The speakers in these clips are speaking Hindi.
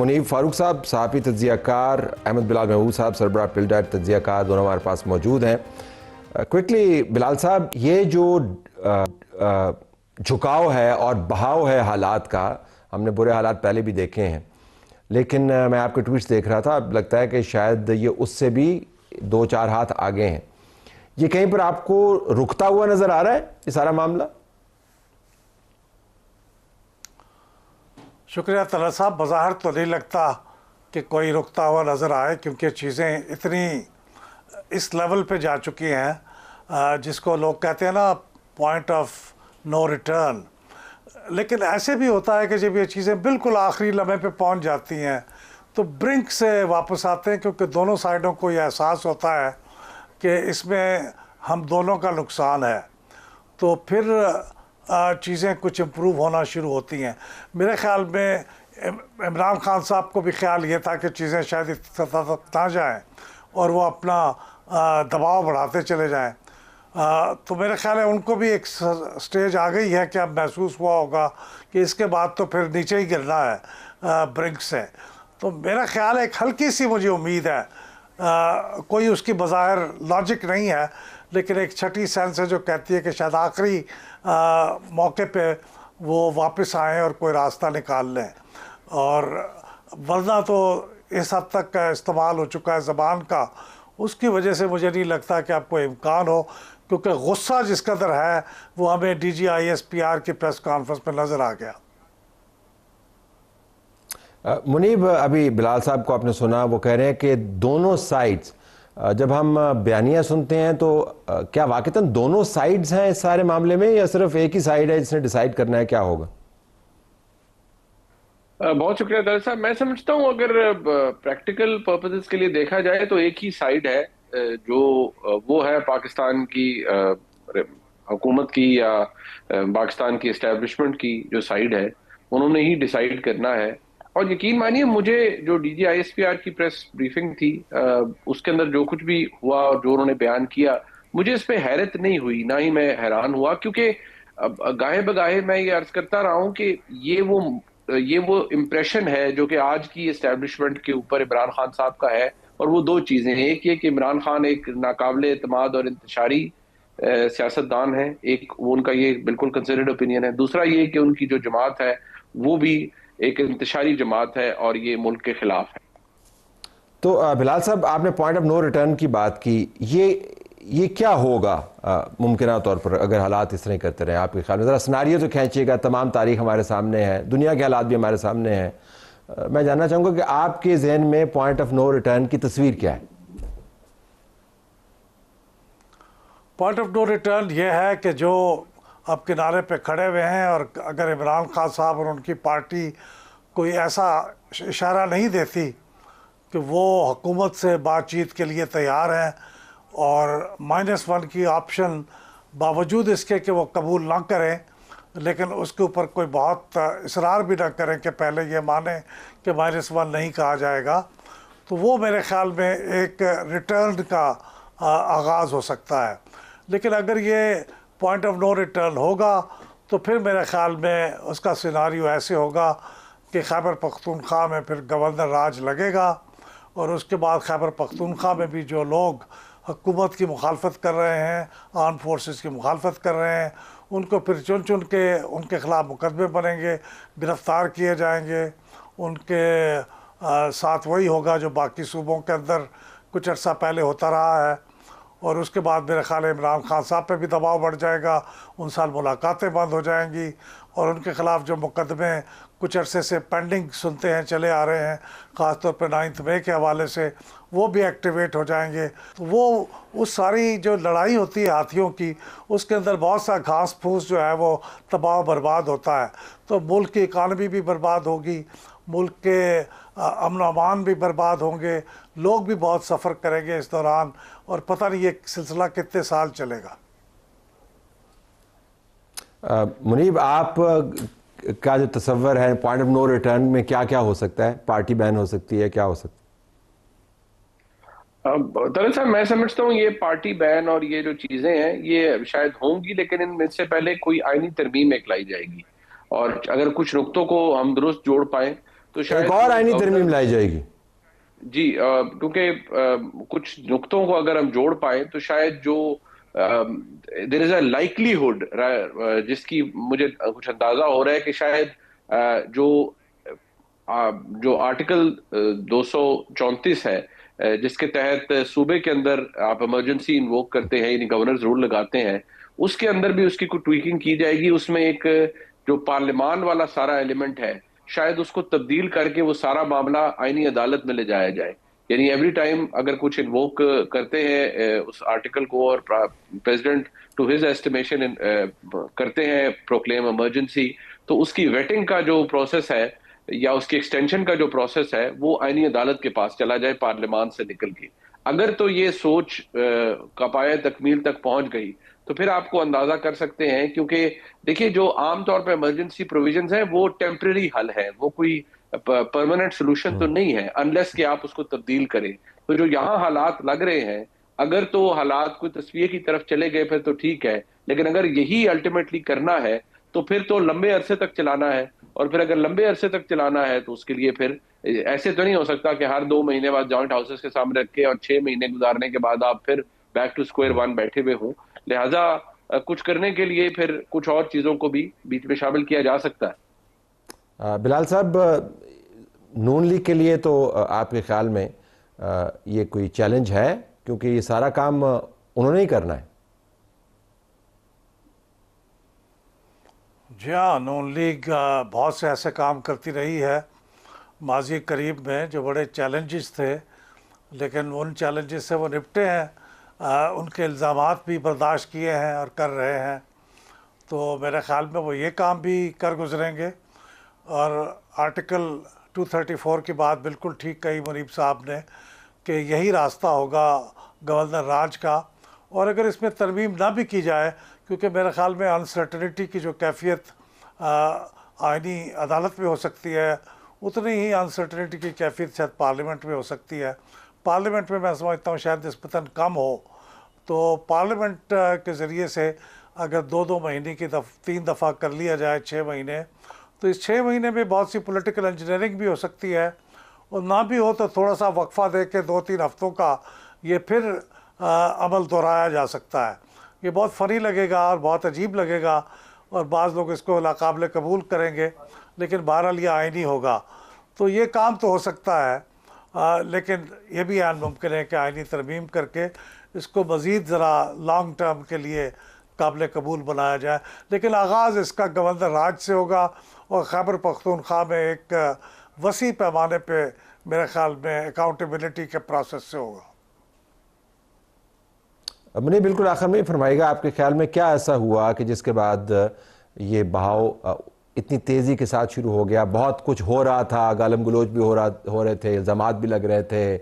मुनीब फारूक साहब, सहाफ़ी तज्ज़ियाकार, अहमद बिलाल महबूब साहब, सरबराह पिल्डर तज्ज़ियाकार, दोनों हमारे पास मौजूद हैं। क्विकली बिलाल साहब, ये जो झुकाव है और बहाव है हालात का, हमने बुरे हालात पहले भी देखे हैं, लेकिन मैं आपके ट्वीट्स देख रहा था, अब लगता है कि शायद ये उससे भी 2-4 हाथ आगे हैं। ये कहीं पर आपको रुकता हुआ नज़र आ रहा है ये सारा मामला? शुक्रिया तलत साहब। बज़ाहिर तो नहीं लगता कि कोई रुकता हुआ नज़र आए, क्योंकि चीज़ें इतनी इस लेवल पे जा चुकी हैं जिसको लोग कहते हैं ना, पॉइंट ऑफ नो रिटर्न। लेकिन ऐसे भी होता है कि जब ये चीज़ें बिल्कुल आखिरी लम्हे पे पहुंच जाती हैं तो ब्रिंक से वापस आते हैं, क्योंकि दोनों साइडों को ये एहसास होता है कि इसमें हम दोनों का नुकसान है। तो फिर चीज़ें कुछ इम्प्रूव होना शुरू होती हैं। मेरे ख्याल में इमरान खान साहब को भी ख्याल ये था कि चीज़ें शायद इस सतह तक ना जाएँ और वो अपना दबाव बढ़ाते चले जाएं। तो मेरे ख्याल है उनको भी एक स्टेज आ गई है कि अब महसूस हुआ होगा कि इसके बाद तो फिर नीचे ही गिरना है ब्रिंक से। तो मेरा ख्याल है एक हल्की सी मुझे उम्मीद है, कोई उसकी बज़ाहिर लॉजिक नहीं है, लेकिन एक छठी सेंस है जो कहती है कि शायद आखिरी मौके पे वो वापस आएँ और कोई रास्ता निकाल लें। और वरना तो इस हद तक का इस्तेमाल हो चुका है ज़बान का, उसकी वजह से मुझे नहीं लगता कि आपको इम्कान हो, क्योंकि गुस्सा जिस कदर है वो हमें DGISPR की प्रेस कॉन्फ्रेंस में नज़र आ गया। मुनीब, अभी बिलाल साहब को आपने सुना, वो कह रहे हैं कि दोनों साइड्स, जब हम बयानियाँ सुनते हैं तो क्या वाकईतन दोनों साइड्स हैं इस सारे मामले में, या सिर्फ एक ही साइड है जिसने डिसाइड करना है क्या होगा? बहुत शुक्रिया दर साहब। मैं समझता हूँ अगर प्रैक्टिकल पर्पसेस के लिए देखा जाए तो एक ही साइड है, जो वो है पाकिस्तान की हुकूमत की या पाकिस्तान की एस्टेब्लिशमेंट की जो साइड है, उन्होंने ही डिसाइड करना है। और यकीन मानिए, मुझे जो DGISPR की प्रेस ब्रीफिंग थी उसके अंदर जो कुछ भी हुआ और जो उन्होंने बयान किया, मुझे इस पे हैरत नहीं हुई, ना ही मैं हैरान हुआ, क्योंकि गाहे बगाहे मैं ये अर्ज करता रहा हूँ कि ये वो इम्प्रेशन है जो कि आज की एस्टेब्लिशमेंट के ऊपर इमरान खान साहब का है। और वो दो चीजें हैं, एक ये कि इमरान खान एक नाकाबिले एतमाद और इंतशारी सियासतदान है, एक वो उनका ये बिल्कुल कंसिडर्ड ओपिनियन है। दूसरा ये कि उनकी जो जमात है वो भी एक इंतशारी जमात है और ये मुल्क के खिलाफ है। तो बिलाल साहब, आपने पॉइंट ऑफ नो रिटर्न की बात की, ये क्या होगा मुमकिन तौर पर अगर हालात इस तरह करते रहे? आपके ख्याल में ज़रा सिनारियो तो खींचिएगा, तमाम तारीख हमारे सामने है, दुनिया के हालात भी हमारे सामने हैं। मैं जानना चाहूँगा कि आपके जहन में पॉइंट ऑफ नो रिटर्न की तस्वीर क्या है? पॉइंट ऑफ नो रिटर्न ये है कि जो अब किनारे पे खड़े हुए हैं, और अगर इमरान खान साहब और उनकी पार्टी कोई ऐसा इशारा नहीं देती कि वो हुकूमत से बातचीत के लिए तैयार हैं, और -1 की ऑप्शन बावजूद इसके कि वो कबूल ना करें, लेकिन उसके ऊपर कोई बहुत इसरार भी ना करें कि पहले ये माने कि -1 नहीं कहा जाएगा, तो वो मेरे ख़्याल में एक रिटर्न का आगाज़ हो सकता है। लेकिन अगर ये पॉइंट ऑफ नो रिटर्न होगा तो फिर मेरे ख़्याल में उसका सिनारियो ऐसे होगा कि खैबर पख्तूनख्वा में फिर गवर्नर राज लगेगा, और उसके बाद खैबर पख्तूनख्वा में भी जो लोग हुकूमत की मुखालफत कर रहे हैं, आर्म फोर्सेस की मुखालफत कर रहे हैं, उनको फिर चुन चुन के उनके ख़िलाफ़ मुकदमे बनेंगे, गिरफ़्तार किए जाएंगे। उनके साथ वही होगा जो बाकी सूबों के अंदर कुछ अर्सा पहले होता रहा है। और उसके बाद मेरे ख़्याल है इमरान खान साहब पे भी दबाव बढ़ जाएगा, उन साल मुलाकातें बंद हो जाएंगी, और उनके ख़िलाफ़ जो मुकदमे कुछ अरसे से पेंडिंग सुनते हैं चले आ रहे हैं, ख़ास तौर पे 9 मई के हवाले से, वो भी एक्टिवेट हो जाएंगे। तो वो उस सारी जो लड़ाई होती है हाथियों की, उसके अंदर बहुत सा घास फूस जो है वो तबाह बर्बाद होता है। तो मुल्क की इकानमी भी बर्बाद होगी, मुल्क के अमन अमान भी बर्बाद होंगे, लोग भी बहुत सफ़र करेंगे इस दौरान, और पता नहीं ये सिलसिला कितने साल चलेगा। मुनीब, आप का जो तस्वर है पॉइंट ऑफ नो रिटर्न में क्या क्या हो सकता है? पार्टी बैन हो सकती है, क्या हो सकता है? दरअसल मैं समझता हूँ ये पार्टी बैन और ये जो चीजें हैं ये शायद होंगी, लेकिन इनमें से पहले कोई आईनी तरमीम एक लाई जाएगी, और अगर कुछ नुक्तों को हम दुरुस्त जोड़ पाए तो शायद एक और आईनी गवर्नर तरमीम लाई जाएगी। जी, क्योंकि कुछ नुक्तों को अगर हम जोड़ पाए तो शायद जो देर इज अ लाइकलीहुड जिसकी मुझे कुछ अंदाजा हो रहा है कि शायद जो आर्टिकल 234 है, जिसके तहत सूबे के अंदर आप इमरजेंसी इन्वोक करते हैं यानी गवर्नर्स रूल लगाते हैं, उसके अंदर भी उसकी कोई ट्वीकिंग की जाएगी। उसमें एक जो पार्लियामान वाला सारा एलिमेंट है, शायद उसको तब्दील करके वो सारा मामला आईनी अदालत में ले जाया जाए। यानी एवरी टाइम अगर कुछ इन्वोक करते हैं उस आर्टिकल को और प्रेसिडेंट टू हिज एस्टिमेशन करते हैं प्रोक्लेम इमरजेंसी, तो उसकी वेटिंग का जो प्रोसेस है या उसकी एक्सटेंशन का जो प्रोसेस है वो आईनी अदालत के पास चला जाए पार्लियामान से निकल के। अगर तो ये सोच कपाए तकमील तक पहुंच गई तो फिर आपको अंदाजा कर सकते हैं, क्योंकि देखिए जो आमतौर पर इमरजेंसी प्रोविजंस हैं वो टेम्परेरी हल है, वो कोई परमानेंट सोल्यूशन तो नहीं है अनलेस कि आप उसको तब्दील करें। तो जो यहाँ हालात लग रहे हैं, अगर तो हालात कोई तस्वीर की तरफ चले गए फिर तो ठीक है, लेकिन अगर यही अल्टीमेटली करना है तो फिर तो लंबे अरसे तक चलाना है। और फिर अगर लंबे अरसे तक चलाना है तो उसके लिए फिर ऐसे तो नहीं हो सकता कि हर 2 महीने बाद जॉइंट हाउसेस के सामने रख के और 6 महीने गुजारने के बाद आप फिर बैक टू स्क्वायर वन बैठे हुए हों। लिहाजा कुछ करने के लिए फिर कुछ और चीजों को भी बीच में शामिल किया जा सकता है। बिलाल साहब, नून लीग के लिए तो आपके ख्याल में ये कोई चैलेंज है, क्योंकि ये सारा काम उन्होंने ही करना है? जी हाँ, नून लीग बहुत से ऐसे काम करती रही है माजी करीब में जो बड़े चैलेंजेस थे, लेकिन उन चैलेंजेस से वो निपटे हैं। उनके इल्ज़ामात भी बर्दाश्त किए हैं और कर रहे हैं। तो मेरे ख़्याल में वो ये काम भी कर गुजरेंगे। और आर्टिकल 234 की बात बिल्कुल ठीक कही मुनीब साहब ने कि यही रास्ता होगा गवर्नर राज का। और अगर इसमें तरमीम ना भी की जाए, क्योंकि मेरे ख़्याल में अनसर्टनिटी की जो कैफियत आईनी अदालत में हो सकती है, उतनी ही अनसर्टनिटी की कैफियत शायद पार्लियामेंट में हो सकती है। पार्लियामेंट में मैं समझता हूँ शायद निस्बतन कम हो। तो पार्लियामेंट के ज़रिए से अगर 2-2 महीने की 3 दफ़ा कर लिया जाए 6 महीने, तो इस 6 महीने में बहुत सी पॉलिटिकल इंजीनियरिंग भी हो सकती है। और ना भी हो तो थोड़ा सा वक्फा दे के 2-3 हफ्तों का ये फिर अमल दोहराया जा सकता है। ये बहुत फ़नी लगेगा और बहुत अजीब लगेगा और बाज़ लोग इसको नाकाबिल कबूल करेंगे, लेकिन बहरहाल ये आईनी होगा। तो ये काम तो हो सकता है, लेकिन ये भी मुमकिन है कि आईनी तरमीम करके इसको मज़ीद ज़रा लॉन्ग टर्म के लिए काबिल कबूल बनाया जाए। लेकिन आगाज़ इसका गवर्नर राज से होगा और खैबर पख्तूनख्वा में एक वसी पैमाने पे मेरे ख्याल में अकाउंटेबिलिटी के प्रोसेस से होगा। नहीं, बिल्कुल आखिर में फरमाइएगा, आपके ख्याल में क्या ऐसा हुआ कि जिसके बाद ये बहाव इतनी तेज़ी के साथ शुरू हो गया? बहुत कुछ हो रहा था, गालम गलोच भी हो रहे थे, इल्ज़ामात भी लग रहे थे,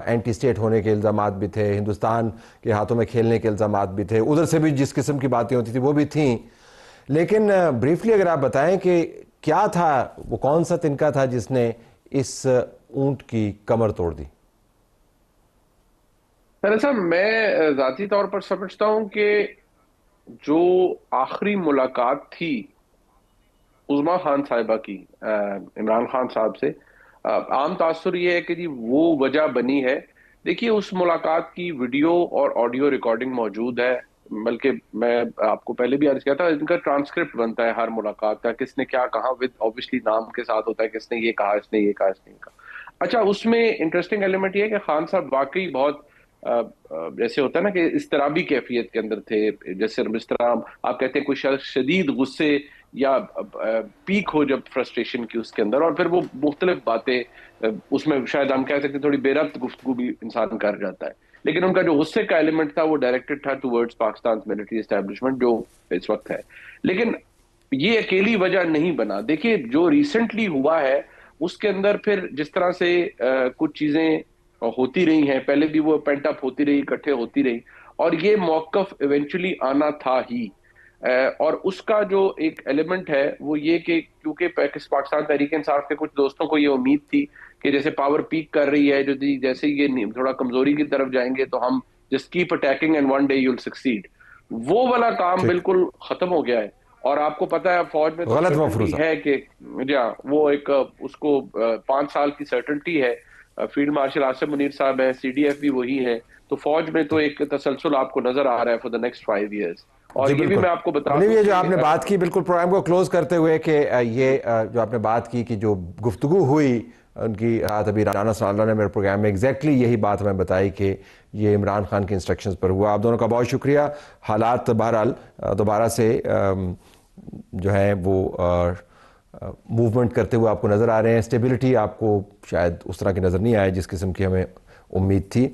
एंटी स्टेट होने के इल्ज़ामात भी थे, हिंदुस्तान के हाथों में खेलने के इल्ज़ामात भी थे, उधर से भी जिस किस्म की बातें होती थी वो भी थी। लेकिन ब्रीफली अगर आप बताएं कि क्या था, वो कौन सा तिनका था जिसने इस ऊंट की कमर तोड़ दी? दरअसल मैं ज़ाती तौर पर समझता हूं कि जो आखिरी मुलाकात थी उज़मा खान साहिबा की इमरान खान साहब से, आम तासुर ये है कि जी वो वजह बनी है। देखिए, उस मुलाकात की वीडियो और ऑडियो रिकॉर्डिंग मौजूद है, बल्कि मैं आपको पहले भी अर्ज किया था, इनका ट्रांसक्रिप्ट बनता है हर मुलाकात का, किसने क्या कहा, विद ऑब्वियसली नाम के साथ होता है, किसने ये कहा, इसने ये कहा, इसने ये कहा। अच्छा, उसमें इंटरेस्टिंग एलिमेंट ये है कि खान साहब वाकई बहुत जैसे होता है ना कि इस्तराबी कैफियत के अंदर थे। जैसे जिस तरह आप कहते हैं कोई शख्स शदीद गुस्से या पीक हो जब फ्रस्ट्रेशन की उसके अंदर, और फिर वो मुख्तलिफ बातें उसमें शायद हम कह सकते हैं थोड़ी बेरब्त गुफ्तगू भी इंसान कर जाता है। लेकिन उनका जो गुस्से का एलिमेंट था वो डायरेक्टेड था टुवर्ड्स पाकिस्तान मिलिट्री एस्टेब्लिशमेंट जो इस वक्त है। लेकिन ये अकेली वजह नहीं बना। देखिए, जो रिसेंटली हुआ है उसके अंदर फिर जिस तरह से कुछ चीजें होती रही हैं, पहले भी वो पेंट अप होती रही, इकट्ठे होती रही, और ये मौकफ इवेंचुअली आना था ही। और उसका जो एक एलिमेंट है वो ये कि क्योंकि पाकिस्तान तहरीक इंसाफ के कुछ दोस्तों को ये उम्मीद थी कि जैसे पावर पीक कर रही है, जो जैसे ये थोड़ा कमजोरी की तरफ जाएंगे तो हम just keep attacking and one day you will succeed, वो वाला काम ठीक। बिल्कुल खत्म हो गया है। और आपको पता है फौज में तो गलत certainty मफरूज़ा है कि या वो एक उसको 5 साल की सर्टेनिटी है। फील्ड मार्शल आसिम मुनीर साहब हैं, CDF भी वही हैं, तो फौज में तो एक तसलसल आपको नजर आ रहा है फॉर द नेक्स्ट 5 इयर्स। और जी ये भी बिल्कुल। मैं आपको बता नहीं, दूं ये जो कि आपने बात की बिल्कुल प्रोग्राम को क्लोज करते हुए कि ये जो आपने बात की कि जो गुफ्तगू हुई उनकी रात अभी राना साल्ला ने मेरे प्रोग्राम में एग्जैक्टली यही बात हमें बताई कि ये इमरान खान के इंस्ट्रक्शंस पर हुआ। आप दोनों का बहुत शुक्रिया। हालात बहरहाल दोबारा से जो है वो मूवमेंट करते हुए आपको नज़र आ रहे हैं। स्टेबिलिटी आपको शायद उस तरह की नज़र नहीं आए जिस किस्म की हमें उम्मीद थी।